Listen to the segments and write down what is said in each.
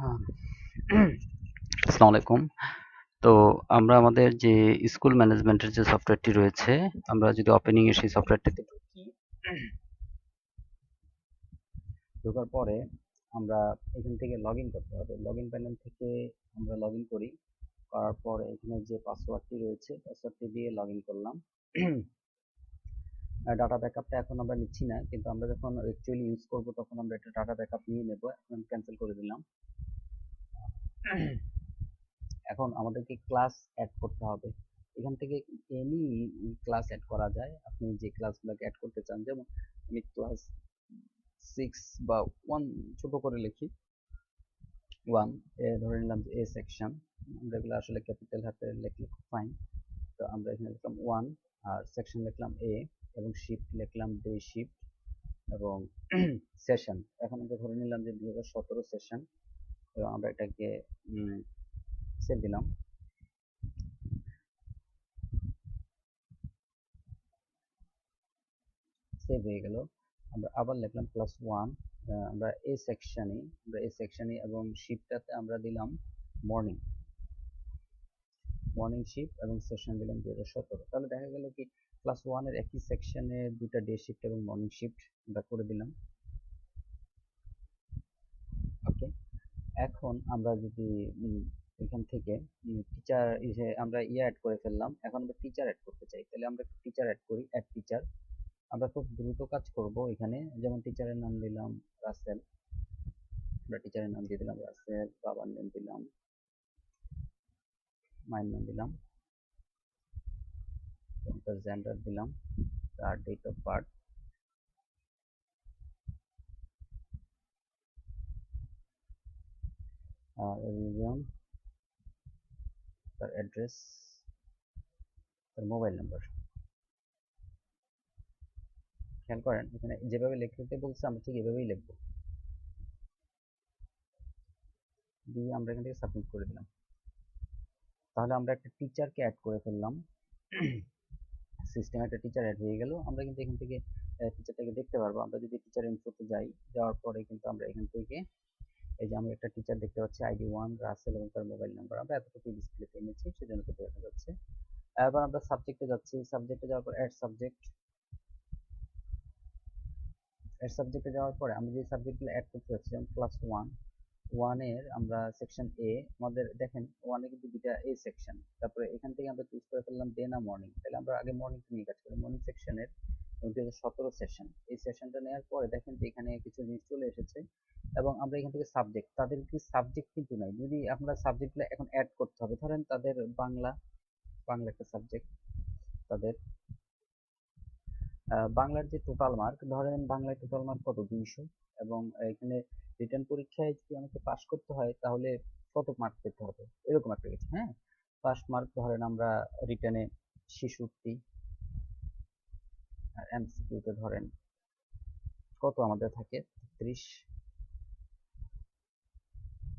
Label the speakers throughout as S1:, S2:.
S1: হ্যাঁ, আসসালামু আলাইকুম। তো আমরা আমাদের যে স্কুল ম্যানেজমেন্টের যে সফটওয়্যারটি রয়েছে, আমরা যদি ওপেনিং এ সেই সফটওয়্যারটিতে ঢুকি, ঢোকার পরে আমরা এখান থেকে লগইন করতে হবে। লগইন প্যানেল থেকে আমরা লগইন করি। করার পরে এখানে যে পাসওয়ার্ডটি রয়েছে, পাসওয়ার্ডটি দিয়ে লগইন করলাম। ডাটা ব্যাকআপটা এখন আমরা নিচ্ছি না, কিন্তু আমরা যখন অ্যাকচুয়ালি ইউজ করব তখন আমরা একটা ডাটা ব্যাকআপ নিয়ে নেব। এখন ক্যান্সেল করে দিলাম। এখন আমাদেরকে ক্লাস অ্যাড করতে হবে। এখান থেকে এনি ক্লাস অ্যাড করা যায়। আপনি যে ক্লাসগুলোকে অ্যাড করতে চান, যেমন আমি ক্লাস 6 বা 1 ছোট করে লিখি, 1 ধরে নিলাম যে এ সেকশন। আমরা এগুলো আসলে ক্যাপিটাল হাতে লিখলে খুব ফাইন। তো আমরা এখানে লিখলাম 1, আর সেকশন লিখলাম এ, এবং শিফট লিখলাম ডে শিফট, এবং সেশন এখন আমরা ধরে নিলাম যে 2017 সেশন, এবং আমরা এটাকে সেভ দিলাম। সেভ হয়ে গেল। আমরা আবার লিখলাম +1, আমরা এই সেকশনে এবং শিফটটাতে আমরা দিলাম মর্নিং মর্নিং শিফট, এবং সেশন দিলাম 2017। তাহলে দেখা গেল কি +1 এর একই সেকশনে দুটা ডে শিফট এবং মর্নিং শিফট আমরা করে দিলাম। ওকে, এখন আমরা যদি এখান থেকে টিচার আমরা অ্যাড করে ফেললাম। এখন আমরা টিচার অ্যাড করতে চাই, তাহলে আমরা টিচার অ্যাড করি, অ্যাড টিচার। আমরা খুব দ্রুত কাজ করব এখানে। যেমন টিচারের নাম দিলাম রাসেল, আমরা টিচারের নাম দিয়ে দিলাম রাসেল, বাবার নাম দিলাম, মায়ের নাম দিলাম, তার জেন্ডার দিলাম, তার ডেট অফ বার্থ, রিলিজিয়ন, তার অ্যাড্রেস, তার মোবাইল নাম্বার। খেয়াল করেন এখানে যেভাবে লিখতে বলছে আমরা ঠিক এভাবেই লিখবো, দিয়ে আমরা এখান থেকে সাবমিট করে দিলাম। তাহলে আমরা একটা টিচারকে অ্যাড করে ফেললাম। সিস্টেমে একটা টিচার অ্যাড হয়ে গেল। আমরা কিন্তু এখান থেকে টিচারটাকে দেখতে পারবো। আমরা যদি টিচার ইনফোতে যাই, যাওয়ার পরে কিন্তু আমরা এখান থেকে এই যে আমি একটা টিচার দেখতে পাচ্ছি, ID 1 রাসেল, এবং তার মোবাইল নাম্বার। আমরা এতটুকু ডিসপ্লেতে এনেছি, সেজন্য তো দেখা যাচ্ছে। এবার আমরা সাবজেক্টে যাচ্ছি। সাবজেক্টে যাওয়ার পর অ্যাড সাবজেক্টে যাওয়ার পরে আমি যে সাবজেক্টগুলো অ্যাড করতে যাচ্ছি, যেমন +1 এর আমরা সেকশন এ, আমাদের দেখেন 1 এ কিন্তু দুইটা এ সেকশন। তারপরে এখান থেকে আমরা চুজ করে ফেললাম ডে না মর্নিং। তাহলে আমরা আগে মর্নিং নিয়ে কাজ করি। মর্নিং সেকশনের 2017 সেশন, এই সেশনটা নেওয়ার পরে দেখেন যে এখানে কিছু জিনিস চলে এসেছে, এবং আমরা এখান থেকে সাবজেক্ট, তাদের কি সাবজেক্ট কিন্তু নাই। যদি আমরা সাবজেক্টগুলো এখন অ্যাড করতে হবে, ধরেন তাদের বাংলা, বাংলা একটা সাবজেক্ট, তাদের বাংলার যে টোটাল মার্ক, ধরেন বাংলায় টোটাল মার্ক কত, 200, এবং এখানে রিটেন পরীক্ষায় যদি আমাকে পাস করতে হয় তাহলে কত মার্ক পেতে হবে, এরকম একটা কিছু। হ্যাঁ, পাস মার্ক ধরেন আমরা রিটেনে 66, আর এমসিকিউতে ধরেন কত আমাদের থাকে, 30,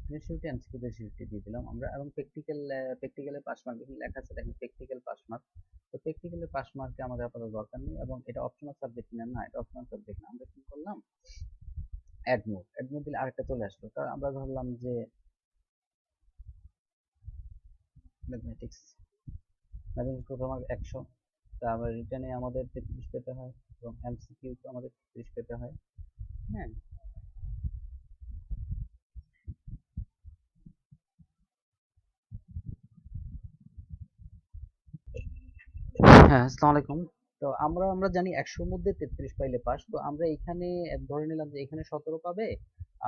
S1: 63, এমসিকিউতে 63 দিয়ে দিলাম আমরা। এবং প্র্যাকটিক্যালে পাস মার্ক এখানে লেখা আছে, দেখেন প্র্যাকটিক্যাল পাস মার্ক। তো প্র্যাকটিক্যালে পাস মার্কে আমাদের আপাতত দরকার নেই, এবং এটা অপশনাল সাবজেক্ট না, এটা অপশনাল সাবজেক্ট না। আমরা কি করলাম, অ্যাড মোড দিলে আরেকটা চলে আসলো। তার আমরা ধরলাম যে ম্যাথমেটিক্স, টোটাল মার্ক 100, তা আমরা রিটেনে আমাদের 33 পেতে হয়, এবং এমসিকিউ তো আমাদের 30 পেতে হয়। হ্যাঁ, হ্যাঁ, আসসালামু আলাইকুম। তো আমরা আমরা জানি 100-র মধ্যে 33 পাইলে পাস। তো আমরা এখানে ধরে নিলাম যে এখানে 17 পাবে,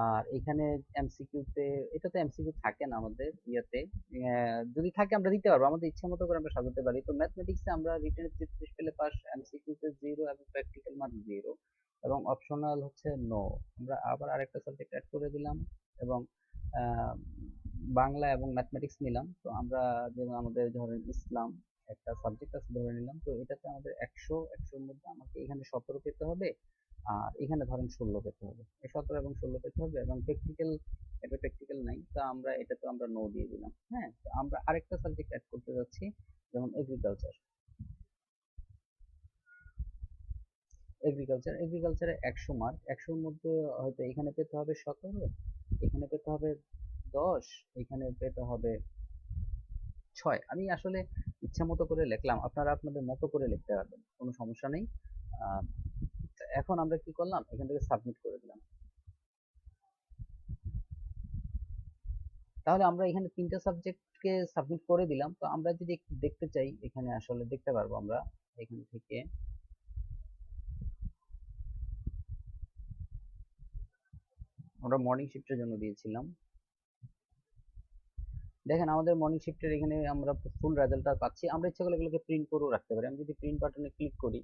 S1: আর এখানে এমসিকিউতে, এটা তো এমসিকিউ থাকে না আমাদের ইয়েতে। যদি থাকে আমরা দিতে পারবো, আমাদের ইচ্ছা মতো করে আমরা সাজাতে পারি। তো ম্যাথমেটিক্সে আমরা রিটেনে 33 পেলে পাস, এমসিকিউতে 0, এবং প্র্যাকটিক্যাল মার্ক 0, এবং অপশনাল হচ্ছে নো। আমরা আবার আরেকটা সাবজেক্ট অ্যাড করে দিলাম, এবং আহ, বাংলা এবং ম্যাথমেটিক্স নিলাম। তো আমরা যেমন আমাদের ধরেন ইসলাম একটা সাবজেক্ট আছে ধরে নিলাম। তো এটাতে আমাদের 100-100-র মধ্যে আমাকে এখানে 17 পেতে হবে, আর এখানে ধরেন 16 পেতে হবে। এই 17 এবং 16 পেতে হবে, এবং প্র্যাকটিক্যাল, এটা প্র্যাকটিক্যাল নাই, তা আমরা এটাতে আমরা নো দিয়ে দিলাম। হ্যাঁ, তো আমরা আরেকটা সাবজেক্ট অ্যাড করতে যাচ্ছি, যেমন এগ্রিকালচার। এগ্রিকালচারে 100 মার্ক, 100-র মধ্যে হয়তো এখানে পেতে হবে 17, এখানে পেতে হবে 10, এখানে পেতে হবে 6। আমি আসলে ইচ্ছা মতো করে লিখলাম, আপনারা আপনাদের মতো করে লিখতে পারবেন, কোনো সমস্যা নেই। আহ, এখন আমরা কি করলাম, এখান থেকে সাবমিট করে দিলাম। তাহলে আমরা এখানে 3টা সাবজেক্টকে সাবমিট করে দিলাম। তো আমরা যদি একটু দেখতে চাই, এখানে আসলে দেখতে পারবো আমরা এখান থেকে। আমরা মর্নিং শিফটের জন্য দিয়েছিলাম, দেখেন আমাদের মর্নিং শিফটের এখানে আমরা ফুল রেজাল্টটা পাচ্ছি। আমরা ইচ্ছা করলে এগুলোকে প্রিন্ট করেও রাখতে পারি। আমি যদি প্রিন্ট বাটনে ক্লিক করি,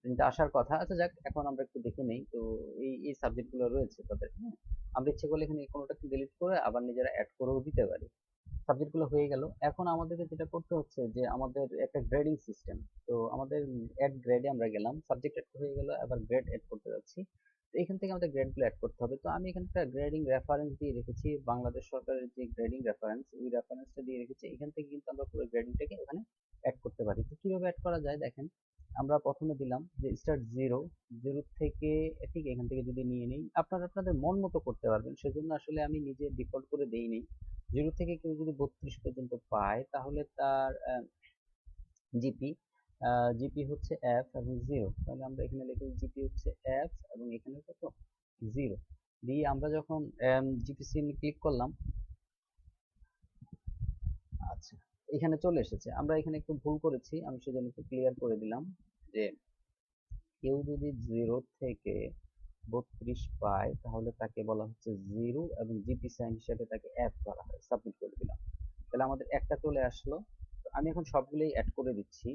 S1: প্রিন্ট আসার কথা। আচ্ছা যাক, এখন আমরা একটু দেখে নেই। তো এই সাবজেক্টগুলো রয়েছে তাদের, হ্যাঁ। আমরা ইচ্ছে করলে এখানে কোনোটাকে ডিলিট করে আবার নিজেরা অ্যাড করেও দিতে পারি। সাবজেক্টগুলো হয়ে গেল। এখন আমাদেরকে যেটা করতে হচ্ছে যে আমাদের একটা গ্রেডিং সিস্টেম। তো আমাদের অ্যাড গ্রেডে আমরা গেলাম, সাবজেক্ট অ্যাড হয়ে গেল, আবার গ্রেড অ্যাড করতে যাচ্ছি। তো এখান থেকে আমাদের গ্রেডগুলো অ্যাড করতে হবে। তো আমি এখানে একটা গ্রেডিং রেফারেন্স দিয়ে রেখেছি, বাংলাদেশ সরকারের যে গ্রেডিং রেফারেন্স, ওই রেফারেন্সটা দিয়ে রেখেছি। এখান থেকে কিন্তু আমরা পুরো গ্রেডিংটাকে ওখানে অ্যাড করতে পারি। তো কিভাবে অ্যাড করা যায় দেখেন, আমরা প্রথমে দিলাম যে স্টার্ট জিরো, জিরো থেকে ঠিক এখান থেকে যদি নিয়ে নিই, আপনারা আপনাদের মন মতো করতে পারবেন, সেজন্য আসলে আমি নিজে ডিফল্ট করে দেইনি। জিরো থেকে কেউ যদি 32 পর্যন্ত পায়, তাহলে তার জিপি জিপি হচ্ছে এফ এবং জিরো। তাহলে আমরা এখানে লিখে জিপি হচ্ছে এফ এবং এখানে কত, জিরো দিয়ে আমরা যখন জিপিসি ক্লিক করলাম, আচ্ছা এখানে চলে এসেছে। আমরা এখানে একটু ভুল করেছি, আমি সেজন্য একটু ক্লিয়ার করে দিলাম যে কেউ যদি 0 থেকে 32 পায়, তাহলে তাকে বলা হচ্ছে জিরো এবং জিপি সাইন হিসেবে তাকে অ্যাড করা হয়। সাবমিট করে দিলাম, তাহলে আমাদের একটা চলে আসলো। তো আমি এখন সবগুলোই অ্যাড করে দিচ্ছি।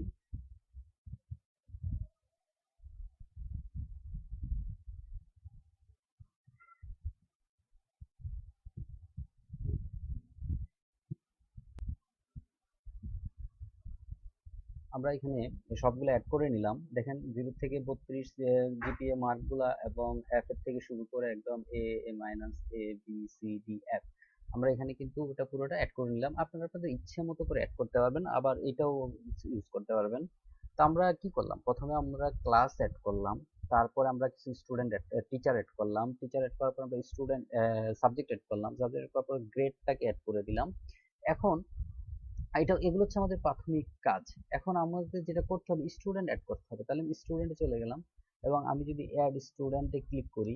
S1: আমরা এখানে সবগুলো অ্যাড করে নিলাম। দেখেন 0 থেকে 32 জিপিএ মার্কগুলা এবং এফ এর থেকে শুরু করে একদম এ, এ minus, A B C D F, আমরা এখানে কিন্তু ওটা পুরোটা অ্যাড করে নিলাম। আপনারা আপনাদের ইচ্ছে মতো করে অ্যাড করতে পারবেন, আবার এটাও ইউজ করতে পারবেন। তো আমরা কি করলাম, প্রথমে আমরা ক্লাস অ্যাড করলাম, তারপরে আমরা কিছু স্টুডেন্ট টিচার অ্যাড করলাম, টিচার অ্যাড করার পর আমরা স্টুডেন্ট সাবজেক্ট অ্যাড করলাম, সাবজেক্ট করার পর গ্রেডটাকে অ্যাড করে দিলাম। এখন এগুলো হচ্ছে আমাদের প্রাথমিক কাজ। এখন আমাদের যেটা করতে হবে, স্টুডেন্ট অ্যাড করতে হবে। তাহলে আমি স্টুডেন্টে চলে গেলাম এবং আমি যদি অ্যাড স্টুডেন্টে ক্লিক করি,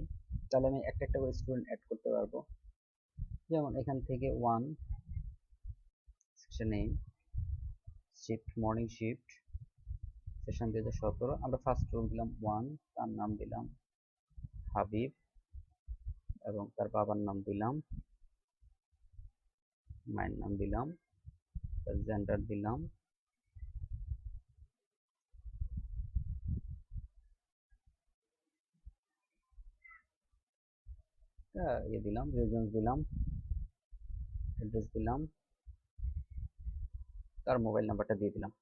S1: তাহলে আমি একটা একটা করে স্টুডেন্ট অ্যাড করতে পারবো। যেমন এখান থেকে 1 section name shift, morning shift, session 2017। আমরা ফার্স্ট রোল দিলাম 1, তার নাম দিলাম হাবিব এবং তার বাবার নাম দিলাম, মায়ের নাম দিলাম, তার জেন্ডার দিলাম, ইয়ে দিলাম, রিজনস দিলাম, অ্যাড্রেস দিলাম, তার মোবাইল নাম্বারটা দিয়ে দিলাম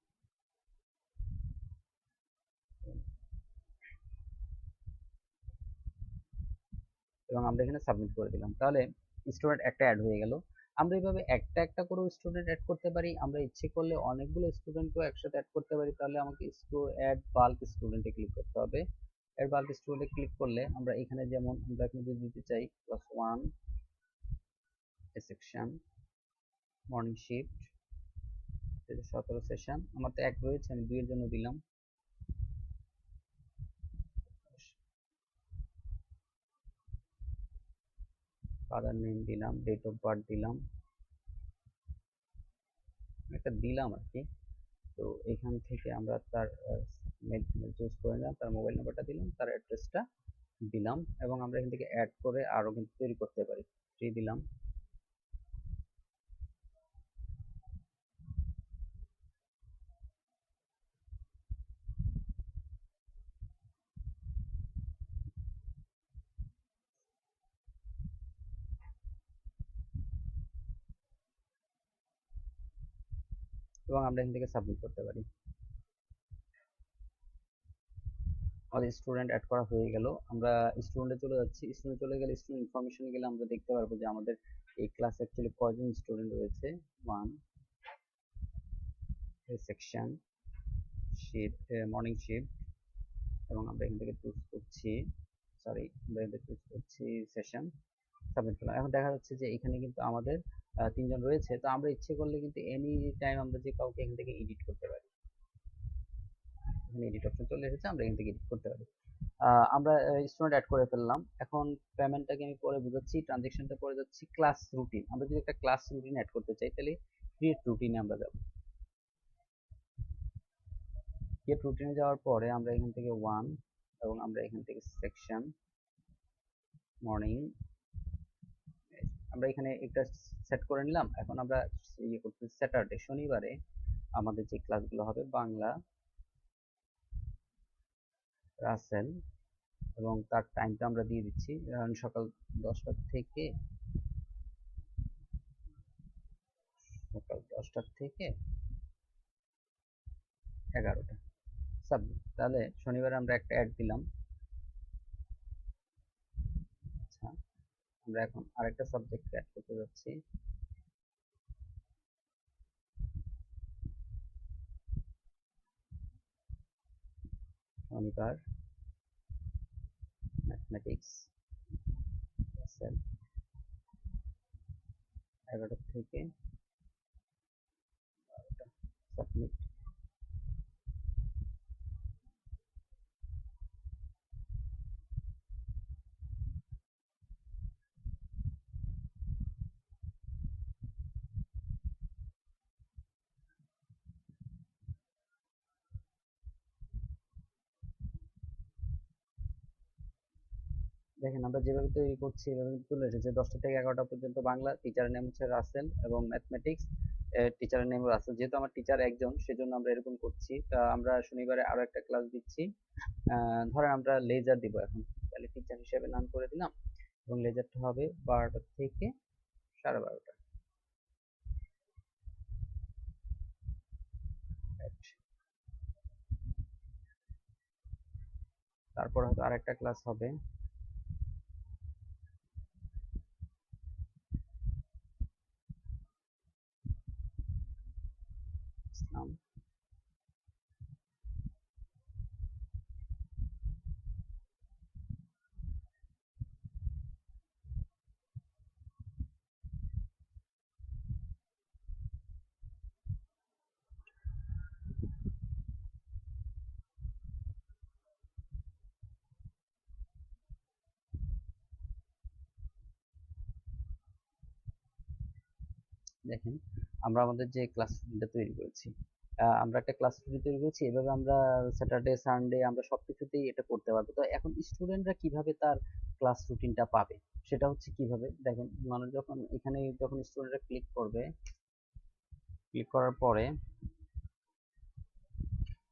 S1: এবং আমরা এখানে সাবমিট করে দিলাম। তাহলে স্টুডেন্ট একটা অ্যাড হয়ে গেল। আমরা এইভাবে একটা একটা করে স্টুডেন্ট অ্যাড করতে পারি। আমরা ইচ্ছে করলে অনেকগুলো স্টুডেন্টকেও একসাথে অ্যাড করতে পারি। তাহলে আমাকে অ্যাড বাল্ক স্টুডেন্টে ক্লিক করতে হবে। অ্যাড বাল্ক স্টুডেন্টে ক্লিক করলে আমরা এখানে যেমন আমরা এখানে যদি দিতে চাই +1 সেকশন, মর্নিং শিফট 17 সেশন, আমার তো এক রয়েছে, আমি 2 এর জন্য দিলাম। ফাদার নেম দিলাম, ডেট অফ বার্থ দিলাম, একটা দিলাম আর কি। তো এখান থেকে আমরা তার মেল চুজ করে নিলাম, তার মোবাইল নাম্বারটা দিলাম, তার অ্যাড্রেসটা দিলাম এবং আমরা এখান থেকে অ্যাড করে আরো কিন্তু তৈরি করতে পারি। 3 দিলাম এবং আমরা এখান থেকে সাবমিট করতে পারি। আমাদের স্টুডেন্ট অ্যাড করা হয়ে গেল। আমরা স্টুডেন্টে চলে যাচ্ছি। স্টুডেন্ট চলে গেলে স্টুডেন্ট ইনফরমেশন গেলে আমরা দেখতে পারবো যে আমাদের এই ক্লাসে অ্যাকচুয়ালি কয়জন স্টুডেন্ট রয়েছে। 1 সেকশন শিফট, মর্নিং শিফট এবং আমরা এখান থেকে চুজ করছি সরি, আমরা এদের চুজ করছি সেশন, সাবমিট করলাম। এখন দেখা যাচ্ছে যে এখানে কিন্তু আমাদের তিনজন রয়েছে। তো আমরা ইচ্ছে করলে কিন্তু এনি টাইম আমরা যে কাউকে এখান থেকে এডিট করতে পারি। এখানে এডিট অপশন চলে এসেছে, আমরা এখান থেকে এডিট করতে পারি। আমরা স্টুডেন্ট অ্যাড করে ফেললাম। এখন পেমেন্টটাকে আমি পরে বুঝাচ্ছি, ট্রানজেকশনটা পরে যাচ্ছি। ক্লাস রুটিন, আমরা যদি একটা ক্লাস রুটিন অ্যাড করতে চাই তাহলে ক্রিয়েট রুটিনে আমরা যাব। ক্রিয়েট রুটিনে যাওয়ার পরে আমরা এখান থেকে ওয়ান, এবং আমরা এখান থেকে সেকশন মর্নিং, আমরা এখানে একটা সেট করে নিলাম। এখন আমরা ইয়ে করতে স্যাটারডে, শনিবারে আমাদের যে ক্লাসগুলো হবে বাংলা, রাসেল, এবং তার টাইমটা আমরা দিয়ে দিচ্ছি সকাল 10টা থেকে 11টা, সাবমিট। তাহলে শনিবারে আমরা একটা অ্যাড দিলাম। আচ্ছা, আমরা এখন আরেকটা সাবজেক্ট অ্যাড করতে যাচ্ছি। শনিবার ম্যাথমেটিক্স, 11টা থেকে 12টা, সাবমিট। দেখেন আমরা যেভাবে তৈরি করছি এভাবে চলে এসেছে। 10টা থেকে 11টা পর্যন্ত বাংলা, টিচারের নেম হচ্ছে রাসেল, এবং ম্যাথমেটিক্স টিচারের নেম রাসেল। যেহেতু আমার টিচার একজন সেজন্য আমরা এরকম করছি। তা আমরা শনিবারে আরো একটা ক্লাস দিচ্ছি। ধরেন আমরা লেজার দিব এখন, তাহলে টিচার হিসেবে নাম করে দিলাম, এবং লেজারটা হবে 12টা থেকে 12:30। তারপর হয়তো আরেকটা ক্লাস হবে ইসলাম। দেখেন আমরা আমাদের যে ক্লাস রুটিনটা তৈরি করেছি, আমরা একটা ক্লাস রুটিন তৈরি করেছি। এভাবে আমরা স্যাটারডে সানডে আমরা সবকিছুতেই এটা করতে পারবো। তো এখন স্টুডেন্টরা কিভাবে তার ক্লাস রুটিনটা পাবে, সেটা হচ্ছে কিভাবে দেখেন, মানুষ যখন এখানে যখন স্টুডেন্টরা ক্লিক করবে, ক্লিক করার পরে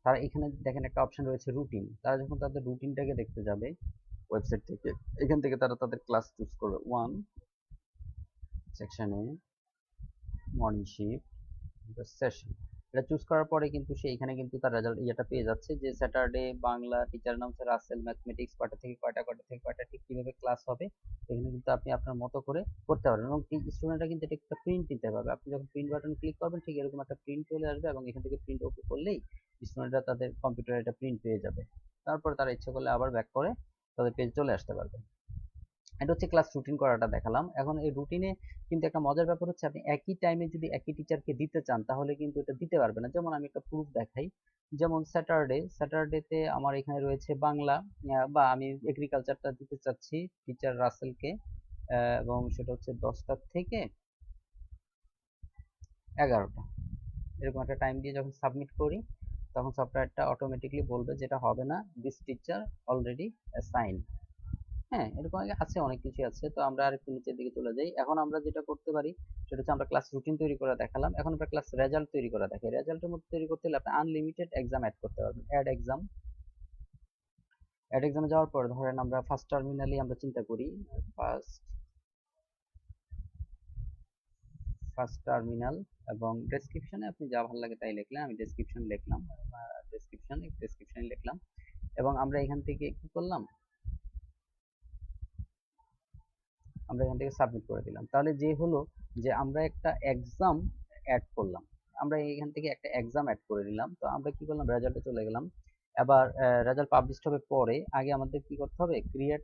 S1: তারা এখানে দেখেন একটা অপশন রয়েছে রুটিন। তারা যখন তাদের রুটিনটাকে দেখতে যাবে ওয়েবসাইট থেকে, এখান থেকে তারা তাদের ক্লাস চুজ করবে। ওয়ান সেকশনে মর্নিং শিফট সেশন, এটা চুজ করার পরে কিন্তু সে এখানে কিন্তু তার রেজাল্ট ইয়েটা পেয়ে যাচ্ছে যে স্যাটারডে বাংলা, টিচার নাম হচ্ছে রাসেল, ম্যাথমেটিক্স কয়টা থেকে কয়টা, কয়টা থেকে কয়টা, ঠিক কিভাবে ক্লাস হবে এখানে কিন্তু আপনি আপনার মতো করে করতে পারবেন। এবং এই স্টুডেন্টরা কিন্তু এটা একটা প্রিন্ট নিতে পারবে। আপনি যখন প্রিন্ট বাটন ক্লিক করবেন ঠিক এরকম একটা প্রিন্ট চলে আসবে, এবং এখান থেকে প্রিন্ট ওকে করলেই স্টুডেন্টরা তাদের কম্পিউটারে এটা প্রিন্ট পেয়ে যাবে। তারপর তারা ইচ্ছে করলে আবার ব্যাক করে তাদের পেজ চলে আসতে পারবে। এটা হচ্ছে ক্লাস রুটিন করাটা দেখালাম। এখন এই রুটিনে কিন্তু একটা মজার ব্যাপার হচ্ছে, আপনি একই টাইমে যদি একই টিচারকে দিতে চান তাহলে কিন্তু এটা দিতে পারবে না। যেমন আমি একটা প্রুফ দেখাই, যেমন স্যাটারডেতে আমার এখানে রয়েছে বাংলা, বা আমি এগ্রিকালচারটা দিতে চাচ্ছি টিচার রাসেলকে, এবং সেটা হচ্ছে 10টা থেকে 11টা, এরকম একটা টাইম দিয়ে যখন সাবমিট করি তখন সফটওয়্যারটা অটোমেটিকলি বলবে যেটা হবে না, দিস টিচার অলরেডি অ্যাসাইন। হ্যাঁ, এরকম আগে আছে, অনেক কিছু আছে। তো আমরা আরেকটু নিচের দিকে চলে যাই। এখন আমরা যেটা করতে পারি সেটা হচ্ছে আমরা ক্লাস রুটিন তৈরি করে দেখালাম। এখন আমরা ক্লাস রেজাল্ট তৈরি করে দেখাই। রেজাল্টের মধ্যে তৈরি করতে হলে আপনি আনলিমিটেড এক্সাম অ্যাড করতে পারবেন। অ্যাড এক্সাম, অ্যাড এক্সামে যাওয়ার পর ধরেন আমরা ফার্স্ট টার্মিনালি আমরা চিন্তা করি, ফার্স্ট ফার্স্ট টার্মিনাল, এবং ডেসক্রিপশনে আপনি যা ভালো লাগে তাই লিখলেন। আমি ডেসক্রিপশন লিখলাম, ডেসক্রিপশন লিখলাম, এবং আমরা এখান থেকে কি করলাম, আমরা এখান থেকে সাবমিট করে দিলাম। তাহলে যে হলো যে আমরা একটা এক্সাম অ্যাড করলাম, আমরা এখান থেকে একটা এক্সাম অ্যাড করে দিলাম। তো আমরা কি করলাম, রেজাল্টে চলে গেলাম, এবার রেজাল্ট পাবলিশড হবে পরে, আগে আমাদের কি করতে হবে, ক্রিয়েট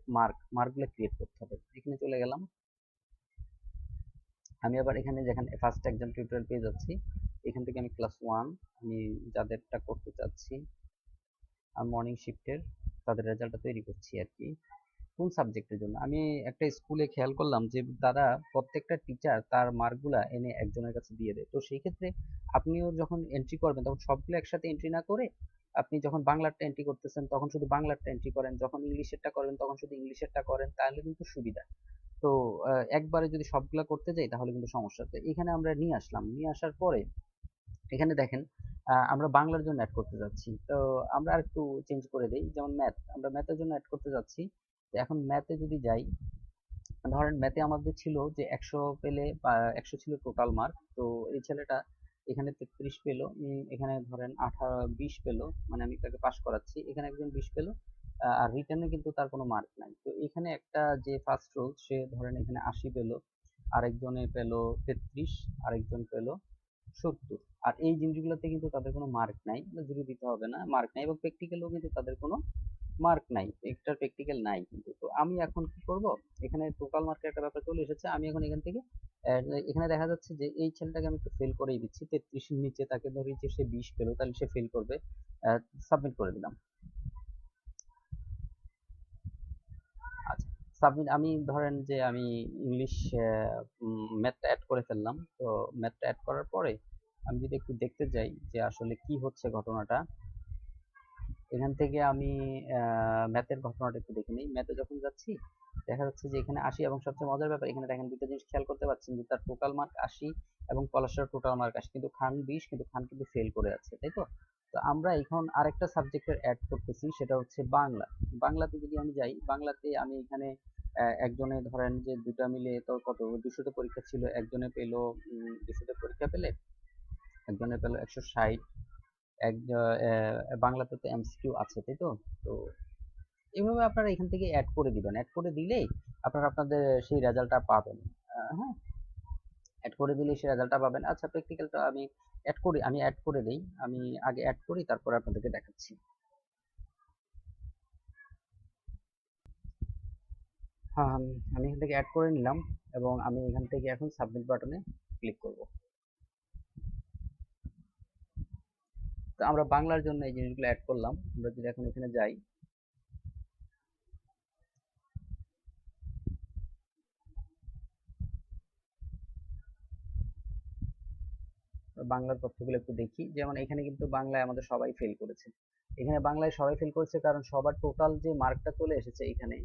S1: মার্কগুলো ক্রিয়েট করতে হবে। এখানে চলে গেলাম। আমি আবার এখানে যেখানে ফার্স্ট এক্সাম টিউটোরিয়াল পেয়ে যাচ্ছি, এখান থেকে আমি ক্লাস 1 আমি যাদেরটা করতে চাচ্ছি আমি মর্নিং শিফটের তাদের রেজাল্টটা তৈরি করছি আর কি। কোন সাবজেক্টের জন্য আমি একটা স্কুলে খেয়াল করলাম যে তারা প্রত্যেকটা টিচার তার মার্কগুলা এনে একজনের কাছে দিয়ে দেয়। তো সেই ক্ষেত্রে আপনিও যখন এন্ট্রি করবেন তখন সবগুলো একসাথে এন্ট্রি না করে আপনি যখন বাংলারটা এন্ট্রি করতেছেন তখন শুধু বাংলারটা এন্ট্রি করেন, যখন ইংলিশেরটা করবেন তখন শুধু ইংলিশেরটা করেন, তাহলে কিন্তু সুবিধা। তো একবারে যদি সবগুলা করতে যাই তাহলে কিন্তু সমস্যা। তো এখানে আমরা নিয়ে আসলাম, নিয়ে আসার পরে এখানে দেখেন আমরা বাংলার জন্য অ্যাড করতে যাচ্ছি। তো আমরা আর একটু চেঞ্জ করে দেই, যেমন ম্যাথ, আমরা ম্যাথের জন্য অ্যাড করতে যাচ্ছি। তো এখন ম্যাথে যদি যাই, ধরেন ম্যাথে আমাদের ছিল যে 100 পেলে বা 100 ছিল টোটাল মার্ক। তো এই ছেলেটা এখানে 33 পেলো, এখানে ধরেন 20 পেলো, মানে আমি তাকে পাস করাচ্ছি, এখানে একজন 20 পেলো। আর রিটেনে কিন্তু তার কোনো মার্ক নাই। তো এখানে একটা যে ফার্স্ট রোল সে ধরেন এখানে 80 পেলো, আরেকজনে পেলো 33, আরেকজন পেলো 70। আর এই জিনিসগুলোতে কিন্তু তাদের কোনো মার্ক নাই, জুড়ে দিতে হবে না, মার্ক নাই, এবং প্র্যাকটিক্যালও কিন্তু তাদের কোনো মার্ক নাই, এক্সট্রা প্র্যাকটিক্যাল নাই কিন্তু। তো আমি এখন কি করব, এখানে টোটাল মার্কের একটা ব্যাপার চলে এসেছে, আমি এখন এখান থেকে এখানে দেখা যাচ্ছে যে এই ছেলেটাকে আমি একটু ফেল করেই দিচ্ছি, 33 এর নিচে তাকে ধরি যে সে 20 পেলো, তাহলে সে ফেল করবে। সাবমিট করে দিলাম। আচ্ছা, সাবমিট। আমি ধরেন যে আমি ইংলিশ ম্যাথটা অ্যাড করে ফেললাম। তো ম্যাথটা অ্যাড করার পরে আমি যদি একটু দেখতে যাই যে আসলে কি হচ্ছে ঘটনাটা, এখান থেকে আমি ম্যাথের ঘটনাটা একটু দেখে নিই। ম্যাথে যখন যাচ্ছি দেখা যাচ্ছে যে এখানে 80, এবং সবচেয়ে মজার ব্যাপার এখানে দেখেন দুটো জিনিস খেয়াল করতে পারছেন যে তার টোটাল মার্ক 80 এবং পলাশের টোটাল মার্ক 80, কিন্তু খান 20, কিন্তু খান কিন্তু ফেল করে আছে, তাই তো? তো আমরা এখন আরেকটা সাবজেক্টের অ্যাড করতেছি, সেটা হচ্ছে বাংলা। বাংলাতে যদি আমি যাই, বাংলাতে আমি এখানে একজনে ধরেন যে দুটা মিলে তো কত 200তে পরীক্ষা ছিল, একজনে পেলো 200তে পরীক্ষা পেলে একজনে পেলো 160। এক বাংলাতে তো এমসিকিউ আছে, তাই তো? তো এভাবে আপনারা এখান থেকে অ্যাড করে দিবেন, অ্যাড করে দিলেই আপনারা আপনাদের সেই রেজাল্টটা পাবেন। হ্যাঁ, অ্যাড করে দিলেই সেই রেজাল্টটা পাবেন। আচ্ছা, প্র্যাকটিক্যালটা আমি অ্যাড করে দেই, আমি আগে অ্যাড করি তারপরে আপনাদেরকে দেখাচ্ছি। হ্যাঁ, আমি এখান থেকে অ্যাড করে নিলাম, এবং আমি এখান থেকে এখন সাবমিট বাটনে ক্লিক করব। তো আমরা বাংলার জন্য এই জিনিসগুলো অ্যাড করলাম। আমরা যদি এখন এখানে যাই, বাংলার তথ্যগুলো একটু দেখি। যেমন এখানে কিন্তু বাংলায় আমাদের সবাই ফেল করেছে। এখানে বাংলায় সবাই ফেল করেছে কারণ সবার টোটাল যে মার্কটা চলে এসেছে এখানে।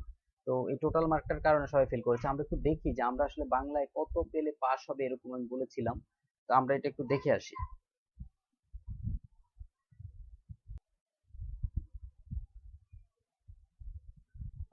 S1: তো এই টোটাল মার্কটার কারণে সবাই ফেল করেছে। আমরা একটু দেখি যে আমরা আসলে বাংলায় কত পেলে পাস হবে, এরকম আমি বলেছিলাম। তো আমরা এটা একটু দেখে আসি।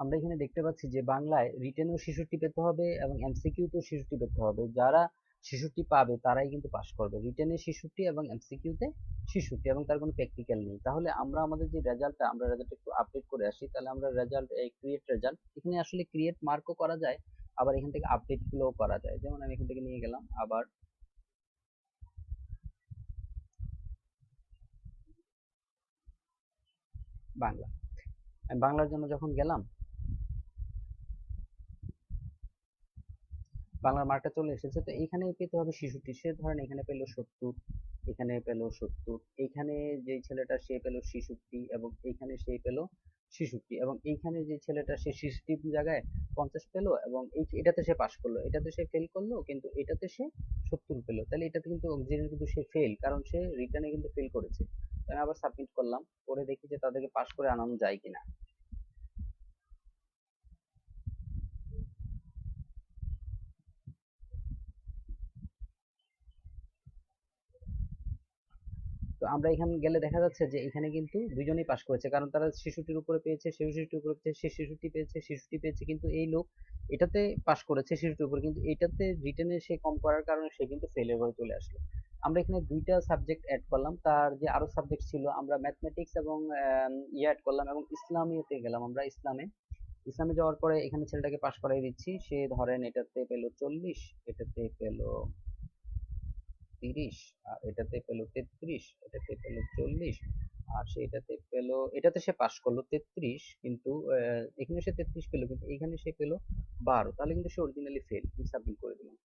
S1: আমরা এখানে দেখতে পাচ্ছি যে বাংলায় রিটেনেও 66 পেতে হবে এবং এমসিকিউতেও 66 পেতে হবে। যারা 66 পাবে তারাই কিন্তু পাস করবে। রিটেনে 66 এবং এমসিকিউতে 66, এবং তার কোনো প্র্যাকটিক্যাল নেই। তাহলে আমরা আমাদের যে রেজাল্টটা, আমরা রেজাল্ট একটু আপডেট করে আসি। তাহলে আমরা রেজাল্ট, এই ক্রিয়েট রেজাল্ট, এখানে আসলে ক্রিয়েট মার্কও করা যায়, আবার এখান থেকে আপডেট গুলোও করা যায়। যেমন আমি এখান থেকে নিয়ে গেলাম আবার বাংলা। আমি বাংলার জন্য যখন গেলাম, বাংলার মার্কটা চলে এসেছে। তো এইখানে পেতে হবে 66, সে ধরেন এখানে পেলো 70, এখানে পেলো 70, এইখানে যে ছেলেটা সে পেলো 66, এবং এইখানে সে পেলো 66, এবং এইখানে যে ছেলেটা সে 66 জায়গায় 50 পেলো, এবং এটাতে সে পাস করলো, এটাতে সে ফেল করলো, কিন্তু এটাতে সে 70 পেলো। তাহলে এটাতে কিন্তু অক্সিজেন কিন্তু সে ফেল, কারণ সে রিটার্নে কিন্তু ফেল করেছে। তো আমি আবার সাবমিট করলাম, করে দেখি যে তাদেরকে পাস করে আনানো যায় কিনা। তো আমরা এখানে গেলে দেখা যাচ্ছে যে এখানে কিন্তু দুইজনেই পাস করেছে, কারণ তারা 66-র উপরে পেয়েছে, সে 66-র উপরে পেয়েছে, সে 66 পেয়েছে, 66 পেয়েছে, কিন্তু এই লোক এটাতে পাস করেছে 66-র উপরে, কিন্তু এটাতে রিটেনে সে কম করার কারণে সে কিন্তু ফেলের ঘরে চলে আসলো। আমরা এখানে দুইটা সাবজেক্ট অ্যাড করলাম, তার যে আরো সাবজেক্ট ছিল আমরা ম্যাথমেটিক্স এবং অ্যাড করলাম, এবং ইসলামিতে গেলাম। আমরা ইসলামে যাওয়ার পরে এখানে ছেলেটাকে পাস করাই দিচ্ছি। সে ধরেন এটাতে পেলো 40, এটাতে পেলো 30, আর এটাতে পেলো 33, এটাতে পেলো 40, আর সে এটাতে পেলো, এটাতে সে পাস করলো 33, কিন্তু এখানে সে 33 পেলো, কিন্তু এখানে সে পেলো 12, তাহলে কিন্তু সে অরিজিনালি ফেল। আমি সাবমিট করে দিলাম।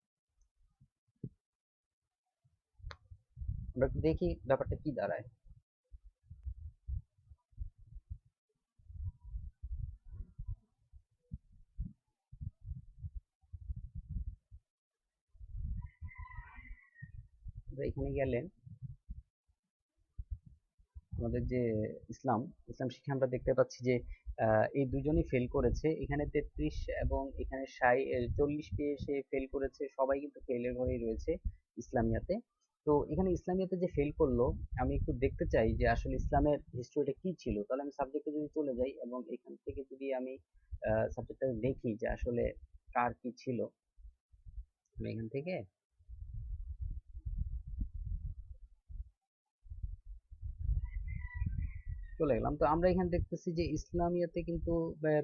S1: আমরা একটু দেখি ব্যাপারটা কি দাঁড়ায়। আমরা এখানে গেলে আমাদের যে ইসলাম ইসলাম শিক্ষা আমরা দেখতে পাচ্ছি যে এই দুজনই ফেল করেছে। এখানে 33 এবং এখানে 40 পেয়ে সে ফেল করেছে, সবাই কিন্তু ফেলের ঘরেই রয়েছে ইসলামিয়াতে। তো এখানে ইসলামিয়াতে যে ফেল করলো, আমি একটু দেখতে চাই যে আসলে ইসলামের হিস্ট্রিটা কি ছিল। তাহলে আমি সাবজেক্টে যদি চলে যাই এবং এখান থেকে যদি আমি সাবজেক্টটা দেখি যে আসলে কার কি ছিল, আমি এখান থেকে চলে গেলাম। তো আমরা এখানে দেখতেছি যে ইসলামিয়াতে কিন্তু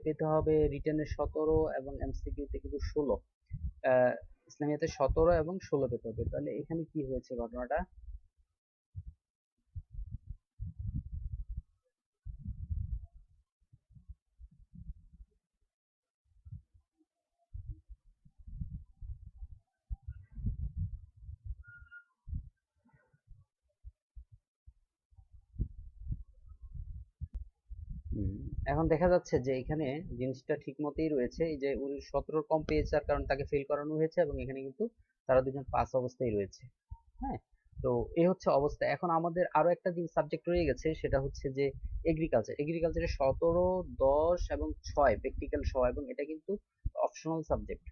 S1: পেতে হবে রিটেনের 17 এবং এমসিকিউতে কিন্তু 16। আহ, ইসলামিয়াতে 17 এবং 16 পেতে হবে। তাহলে এখানে কি হয়েছে ঘটনাটা? হুম, এখন দেখা যাচ্ছে যে এখানে জিনিসটা ঠিক মতোই রয়েছে। এই যে উনি 17 কম পেয়েছে, আর কারণ তাকে ফেল করানো হয়েছে, এবং এখানে কিন্তু তারা দুজন পাস অবস্থায় রয়েছে। হ্যাঁ, তো এই হচ্ছে অবস্থা। এখন আমাদের আরো একটা সাবজেক্ট রয়ে গেছে, সেটা হচ্ছে যে এগ্রিকালচার। এগ্রিকালচারে 17, 10 এবং 6 প্র্যাকটিক্যাল সহ, এবং এটা কিন্তু অপশনাল সাবজেক্ট।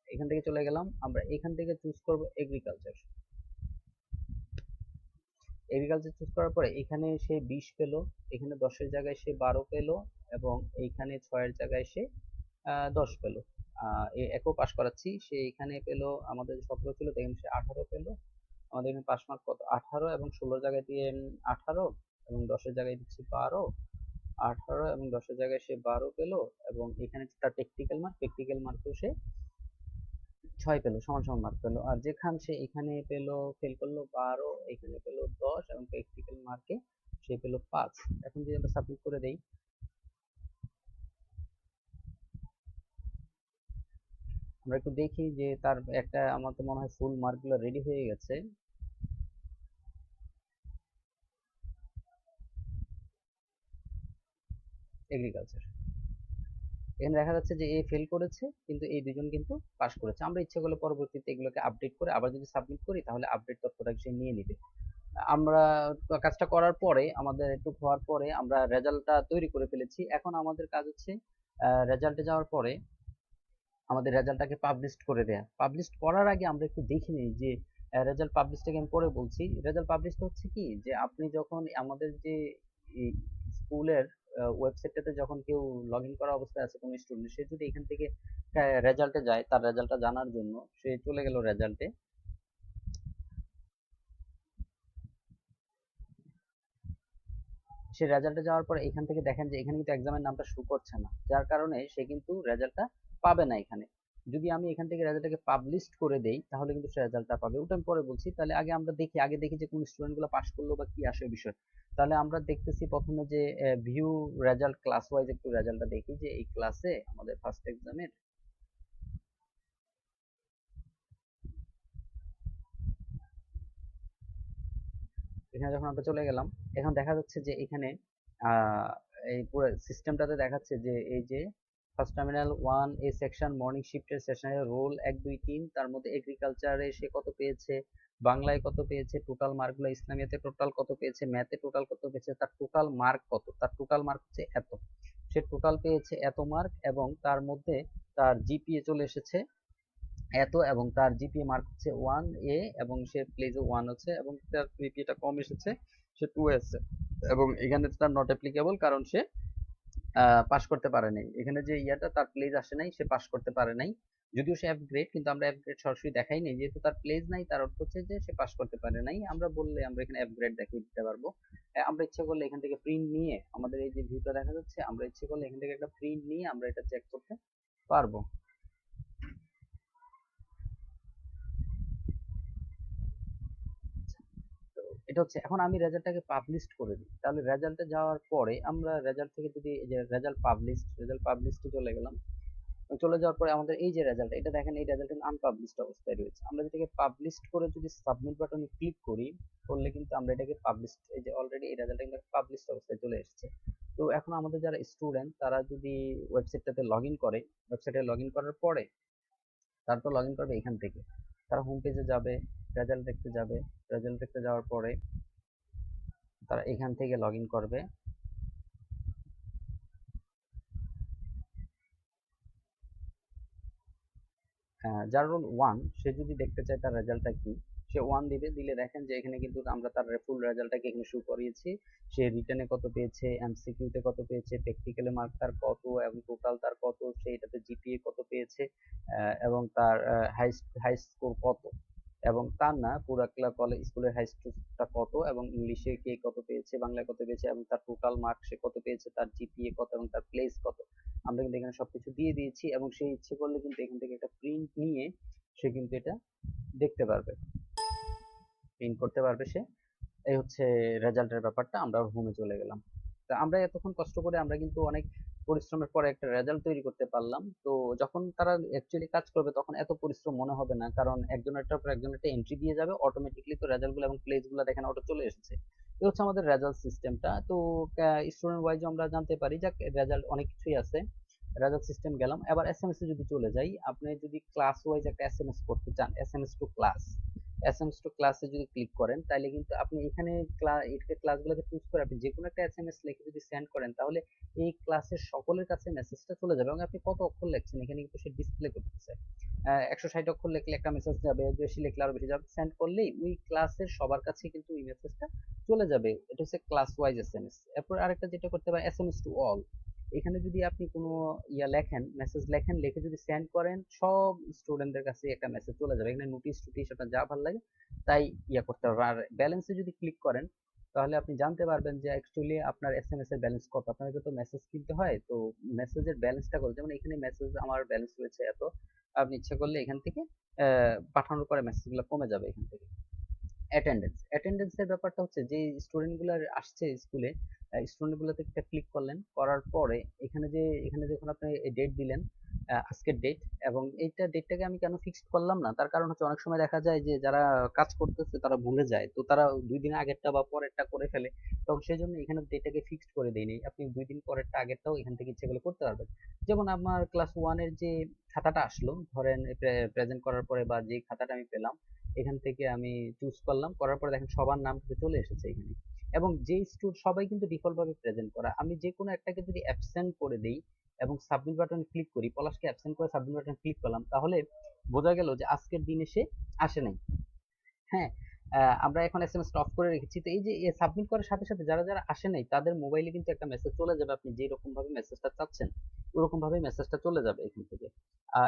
S1: এখান থেকে চলে গেলাম, আমরা এখান থেকে চুজ করব এগ্রিকালচার। এগ্রিকালচার চুজ করার পরে এখানে সে 20 পেলো, এখানে 10-এর জায়গায় সে 12 পেলো, এবং এইখানে 6-এর জায়গায় সে 10 পেলো। একও পাস করাচ্ছি, সে এখানে পেলো, আমাদের 17 ছিল তো এখানে সে 18 পেলো। আমাদের এখানে পাস মার্ক কত? 18, এবং 16 জায়গায় দিয়ে 18, এবং 10-এর জায়গায় দিচ্ছি 12। 18 এবং 10-এর জায়গায় সে 12 পেলো, এবং এখানে তার প্র্যাকটিক্যাল মার্কও সে 6 পেলো, সমান সমান মার্ক পেলো। আর যেখান সে এখানে পেলো, ফেল করলো 12, এখানে পেলো 10, এবং প্র্যাকটিক্যাল মার্কে সে পেলো 5। এখন যদি আমরা সাবমিট করে দেই, আমরা একটু দেখি যে তার একটা, আমার তো মনে হয় ফুল মার্কগুলো রেডি হয়ে গেছে। এগ্রিকালচার, এখানে দেখা যাচ্ছে যে এ ফেল করেছে, কিন্তু এই দুজন কিন্তু পাস করেছে। আমরা ইচ্ছা করলে পরবর্তীতে এগুলোকে আপডেট করে আবার যদি সাবমিট করি, তাহলে আপডেট তথ্যটা সে নিয়ে নিবে। আমরা কাজটা করার পরে, আমাদের একটু হওয়ার পরে আমরা রেজাল্টটা তৈরি করে ফেলেছি। এখন আমাদের কাজ হচ্ছে রেজাল্টে যাওয়ার পরে আমাদের রেজাল্টটাকে পাবলিশ করে দেয়া। পাবলিশ করার আগে আমরা একটু দেখে নিই যে রেজাল্ট পাবলিশটাকে আমি পরে বলছি। রেজাল্ট পাবলিশটা হচ্ছে কি, যে আপনি যখন আমাদের যে স্কুলের ওয়েবসাইটটাতে যখন কেউ লগ ইন করা অবস্থায় আছে, কোনো স্টুডেন্ট, সে যদি এখান থেকে রেজাল্টে যায়, তার রেজাল্টটা জানার জন্য সে চলে গেল রেজাল্টে। সে রেজাল্টে যাওয়ার পরে এখান থেকে দেখেন যে এখানে কিন্তু এক্সামের নামটা শো করছে না, যার কারণে সে কিন্তু রেজাল্টটা পাবে না এখানে। যদি আমি এখান থেকে রেজাল্টটাকে পাবলিশ করে দেই, তাহলে কিন্তু সে রেজাল্টটা পাবে। ওটা আমি পরে বলছি। তাহলে আগে আমরা দেখি, যে কোন স্টুডেন্ট গুলো পাস করলো বা কি আসে বিষয়। তাহলে আমরা দেখতেছি প্রথমে যে ভিউ রেজাল্ট ক্লাস ওয়াইজ, একটু রেজাল্টটা দেখি যে এই ক্লাসে আমাদের ফার্স্ট এক্সামের, এখানে যখন আমরা চলে গেলাম, এখন দেখা যাচ্ছে যে এখানে আহ, এই পুরো সিস্টেমটাতে দেখাচ্ছে যে এই যে ফার্স্ট টার্মিনাল 1 এ সেকশন মর্নিং শিফটের সেশনের রোল 1 2 3, তার মধ্যে এগ্রিকালচারে সে কত পেয়েছে, বাংলায় কত পেয়েছে, টোটাল মার্কগুলো, ইসলামিয়াতে টোটাল কত পেয়েছে, ম্যাথে টোটাল কত পেয়েছে, তার টোটাল মার্ক কত, তার টোটাল মার্ক হচ্ছে এত। সে টোটাল পেয়েছে এত মার্ক, এবং তার মধ্যে তার জিপিএ চলে এসেছে এত, এবং তার জিপিএ মার্ক হচ্ছে 1A, এবং সে প্লেজে 1 হচ্ছে, এবং তার জিপিএটা কম এসেছে, সে 2 এসেছে, এবং এখানে তার নট অ্যাপ্লিকেবল, কারণ সে পাস করতে পারে নাই। এখানে যে ইয়াটা তার প্লেজ আসে নাই, সে পাস করতে পারে নাই। যদিও সে এফ গ্রেড, কিন্তু আমরা এফ গ্রেড সরাসরি দেখাই নাই, যেহেতু তার প্লেজ নাই, তার অর্থ হচ্ছে যে সে পাস করতে পারে নাই। আমরা বললে আমরা এখানে এফ গ্রেড দেখিয়ে দিতে পারবো। আমরা ইচ্ছে করলে এখান থেকে প্রিন্ট নিয়ে, আমাদের এই যে ভিউটা দেখা যাচ্ছে, আমরা ইচ্ছে করলে এখান থেকে একটা প্রিন্ট নিয়ে আমরা এটা চেক করতে পারবো। তো এটা হচ্ছে এখন আমি রেজাল্টটাকে পাবলিশ করে দিই, তাহলে রেজাল্টে যাওয়ার পরে আমরা রেজাল্ট থেকে যদি এই যে রেজাল্ট পাবলিশড চলে গেলাম, চলে যাওয়ার পরে আমাদের এই যে রেজাল্ট, এটা দেখেন এই রেজাল্ট আনপাবলিশড অবস্থায় রয়েছে। আমরা যেটাকে পাবলিশড করে যদি সাবমিট বাটনে ক্লিক করি, করলে কিন্তু আমরা এটাকে পাবলিশড, এই যে অলরেডি এই রেজাল্টটা কিন্তু পাবলিশড অবস্থায় চলে এসেছে। তো এখন আমাদের যারা স্টুডেন্ট তারা যদি ওয়েবসাইটটাতে লগ ইন করে, ওয়েবসাইটে লগ ইন করার পরে তারা তো লগ ইন করবে এখান থেকে, তারা হোম পেজে যাবে, রেজাল্ট দেখতে যাবে, রেজাল্ট দেখতে যাওয়ার পরে তারা এখান থেকে লগ ইন করবে। যার রোল 1 সে যদি দেখতে চায় তার রেজাল্টটা কি, সে 1 দিবে, দিলে দেখেন যে এখানে কিন্তু আমরা তার ফুল রেজাল্টটাকে এখানে শো করিয়েছি। সে রিটেনে কত পেয়েছে, এমসিকিউতে কত পেয়েছে, প্র্যাকটিক্যালে মার্ক তার কত, এবং টোটাল তার কত, সে এটাতে জিপিএ কত পেয়েছে, এবং তার হাই হাই স্কোর কত, এবং তার না পুরো কলেজ স্কুলের হাই স্কোরটা কত, এবং ইংলিশে কে কত পেয়েছে, বাংলায় কত পেয়েছে, এবং তার টোটাল মার্ক সে কত পেয়েছে, তার জিপিএ কত, এবং তার প্লেস কত, আমরা কিন্তু এখানে সবকিছু দিয়ে দিয়েছি। এবং সে ইচ্ছে করলে কিন্তু এখান থেকে একটা প্রিন্ট নিয়ে সে কিন্তু এটা দেখতে পারবে, প্রিন্ট করতে পারবে সে। এই হচ্ছে রেজাল্টের ব্যাপারটা। আমরা হোমে চলে গেলাম। তো আমরা এতক্ষণ কষ্ট করে আমরা কিন্তু অনেক পরিশ্রমের পরে একটা রেজাল্ট তৈরি করতে পারলাম। তো যখন তারা অ্যাকচুয়ালি কাজ করবে তখন এত পরিশ্রম মনে হবে না, কারণ একজনেরটার পর একজন একটা এন্ট্রি দিয়ে যাবে অটোমেটিকলি, তো রেজাল্টগুলো এবং প্লেসগুলো দেখেন অটো চলে এসেছে। এই হচ্ছে আমাদের রেজাল্ট সিস্টেমটা। তো স্টুডেন্ট ওয়াইজ আমরা জানতে পারি যে রেজাল্ট অনেক কিছুই আছে। রেজাল্ট সিস্টেম গেলাম, এবার এসএমএস এ যদি চলে যাই, আপনি যদি ক্লাস ওয়াইজ একটা এসএমএস করতে চান, SMS to class, SMS to ক্লাসে যদি ক্লিক করেন তাহলে কিন্তু আপনি এখানে ক্লাসগুলোকে চুজ করে আপনি যে কোনো একটা এসএমএস লিখে যদি সেন্ড করেন, তাহলে এই ক্লাসের সকলের কাছে মেসেজটা চলে যাবে। এবং আপনি কত অক্ষর লিখছেন এখানে কিন্তু সে ডিসপ্লে করতেছে। 160 অক্ষর লিখলে একটা মেসেজ যাবে, বেশি লিখলে আরো বেশি যাবে। সেন্ড করলেই ওই ক্লাসের সবার কাছে কিন্তু ওই মেসেজটা চলে যাবে। এটা হচ্ছে ক্লাস ওয়াইজ এসএমএস। এরপর আরেকটা যেটা করতে পারেন এসএমএস টু অল। এখানে যদি আপনি কোনো লেখেন, মেসেজ লেখেন, লিখে যদি সেন্ড করেন, সব স্টুডেন্টদের কাছে একটা মেসেজ চলে যাবে। এখানে নোটিশ টোটিশ আপনার যা ভালো লাগে তাই করতে পারবেন। আর ব্যালেন্সে যদি ক্লিক করেন তাহলে আপনি জানতে পারবেন যে অ্যাকচুয়ালি আপনার এসএমএস এর ব্যালেন্স কত। আপনাকে তো মেসেজ কিনতে হয়, তো মেসেজের ব্যালেন্সটা কত, যেমন এখানে মেসেজ আমার ব্যালেন্স রয়েছে এত, আপনি ইচ্ছা করলে এখান থেকে পাঠানোর পরে মেসেজগুলো কমে যাবে এখান থেকে। অ্যাটেন্ডেন্সের ব্যাপারটা হচ্ছে যে স্টুডেন্টগুলো আসছে স্কুলে, স্টুডেন্টগুলোতে একটা ক্লিক করলেন, করার পরে এখানে যখন আপনি ডেট দিলেন, আজকের ডেট, এবং এইটা ডেটটাকে আমি কেন ফিক্সড করলাম না, তার কারণ হচ্ছে অনেক সময় দেখা যায় যে যারা কাজ করতেছে তারা ভুলে যায়, তো তারা 2 দিন আগেরটা বা পরেরটা করে ফেলে, তখন সেই জন্য এখানে ডেটটাকে ফিক্সড করে দেয়নি। আপনি 2 দিন পরেরটা আগেরটাও এখান থেকে ইচ্ছে করলে করতে পারবেন। যেমন আমার ক্লাস 1-এর যে খাতাটা আসলো, ধরেন প্রেজেন্ট করার পরে বা যে খাতাটা আমি পেলাম, এখান থেকে আমি চুজ করলাম, করার পরে দেখেন সবার নাম কিন্তু চলে এসেছে এখানে। এবং যে সবাই কিন্তু ডিফল্ট ভাবে প্রেজেন্ট করা, আমি যে কোনো একটাকে যদি অ্যাবসেন্ট করে দেই এবং সাবমিট বাটন ক্লিক করি, পলাশকে অ্যাবসেন্ট করে সাবমিট বাটন ক্লিক করলাম, তাহলে বোঝা গেল যে আজকের দিনে সে আসে নাই। হ্যাঁ, আমরা এখন এসএমএসটা অফ করে রেখেছি। তো এই যে সাবমিট করার সাথে সাথে যারা যারা আসে নাই তাদের মোবাইলে কিন্তু একটা মেসেজ চলে যাবে, আপনি যে রকম ভাবে মেসেজটা চাচ্ছেন ওরকম ভাবে মেসেজটা চলে যাবে এখান থেকে।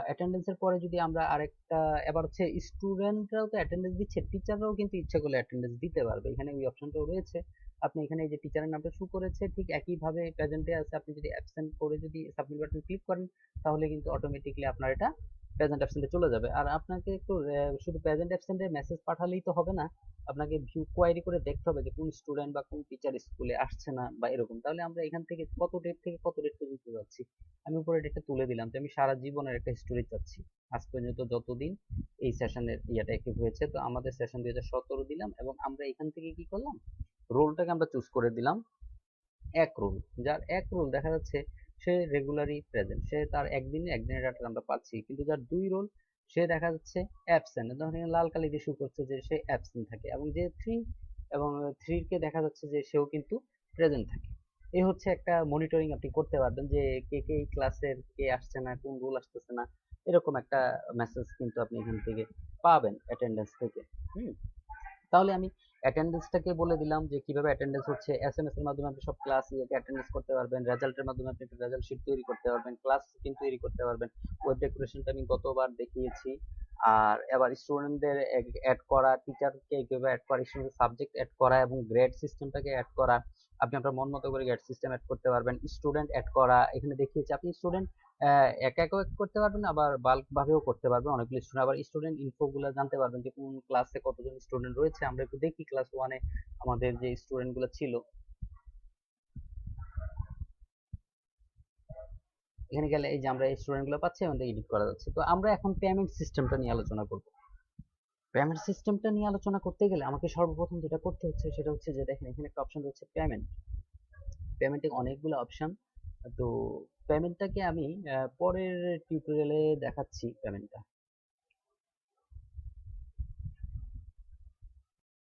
S1: অ্যাটেন্ডেন্সের পরে যদি আমরা আরেকটা, এবার হচ্ছে স্টুডেন্টরাও তো অ্যাটেন্ডেন্স দিচ্ছে, টিচাররাও কিন্তু ইচ্ছে করলে অ্যাটেন্ডেন্স দিতে পারবে, এখানে ওই অপশনটাও রয়েছে। আপনি এখানে এই যে টিচারের নামটা শো করেছে ঠিক একইভাবে প্রেজেন্টে আছে, আপনি যদি অ্যাবসেন্ট করে যদি সাবমিট বাটন ক্লিক করেন তাহলে কিন্তু অটোমেটিকলি আপনার এটা প্রেজেন্ট অ্যাবসেন্টে চলে যাবে। আর আপনাকে একটু শুধু প্রেজেন্ট অ্যাবসেন্টে মেসেজ পাঠালেই তো হবে না, আপনাকে ভিউ কোয়ারি করে দেখতে হবে যে কোন স্টুডেন্ট বা কোন টিচার স্কুলে আসছে না বা এরকম। তাহলে আমরা এখান থেকে কত ডেট থেকে কত ডেট পর্যন্ত যাচ্ছি, আমি উপরে ডেটটা তুলে দিলাম যে আমি সারা জীবনের একটা হিস্টোরি চাচ্ছি, আজ পর্যন্ত যতদিন এই সেশনের ইয়েটা অ্যাক্টিভ হয়েছে। তো আমাদের সেশন 2017 দিলাম, এবং আমরা এখান থেকে কি করলাম, রোলটাকে আমরা চুজ করে দিলাম এক রোল। যার এক রোল দেখা যাচ্ছে সে রেগুলারই প্রেজেন্ট, সে তার একদিনের ডাটা আমরা পাচ্ছি। কিন্তু যার 2 রোল সে দেখা যাচ্ছে অ্যাবসেন্ট, ধরেন এখানে লাল কালি দিয়ে শো করছে যে সে অ্যাবসেন্ট থাকে, এবং যে 3 এবং 3 কে দেখা যাচ্ছে যে সেও কিন্তু প্রেজেন্ট থাকে। এই হচ্ছে একটা মনিটরিং আপনি করতে পারবেন যে কে কে এই ক্লাসের, কে আসছে না, কোন রোল আসতেছে না, এরকম একটা মেসেজ কিন্তু আপনি এখান থেকে পাবেন অ্যাটেন্ডেন্স থেকে। হুম, তাহলে আমি অ্যাটেন্ডেন্সটাকে বলে দিলাম যে কিভাবে অ্যাটেন্ডেন্স হচ্ছে। এসএমএস এর মাধ্যমে আপনি সব ক্লাস অ্যাটেন্ডেন্স করতে পারবেন, রেজাল্টের মাধ্যমে আপনি একটা রেজাল্ট শিট তৈরি করতে পারবেন, ক্লাস কিন্তু তৈরি করতে পারবেন। ওয়েব ডেকোরেশনটা আমি গতবার দেখিয়েছি। আর এবার স্টুডেন্টদের অ্যাড করা, টিচারকে কিভাবে অ্যাড করা, স্টুডেন্টের সাবজেক্ট অ্যাড করা এবং গ্রেড সিস্টেমটাকে অ্যাড করা, আপনি আপনার মন মতো করে গ্রেড সিস্টেম অ্যাড করতে পারবেন। স্টুডেন্ট অ্যাড করা, এখানে দেখিয়েছি আপনি স্টুডেন্ট একা একাও করতে পারবেন, আবার বাল্ক ভাবেও করতে পারবেন অনেকগুলো স্টুডেন্ট। আবার স্টুডেন্ট ইনফো গুলো জানতে পারবেন যে কোন ক্লাসে কতজন স্টুডেন্ট রয়েছে। আমরা একটু দেখি ক্লাস ওয়ানে আমাদের যে স্টুডেন্ট গুলো ছিল, এখানে গেলে এই যে আমরা এই স্টুডেন্ট গুলো পাচ্ছি, আমাদের এডিট করা যাচ্ছে। তো আমরা এখন পেমেন্ট সিস্টেমটা নিয়ে আলোচনা করব। পেমেন্ট সিস্টেমটা নিয়ে আলোচনা করতে গেলে আমাকে সর্বপ্রথম যেটা করতে হচ্ছে সেটা হচ্ছে যে দেখেন এখানে একটা অপশন রয়েছে পেমেন্ট। পেমেন্টে অনেকগুলো অপশন। তো পেমেন্টটাকে আমি পরের টিউটোরিয়ালে দেখাচ্ছি পেমেন্টটা।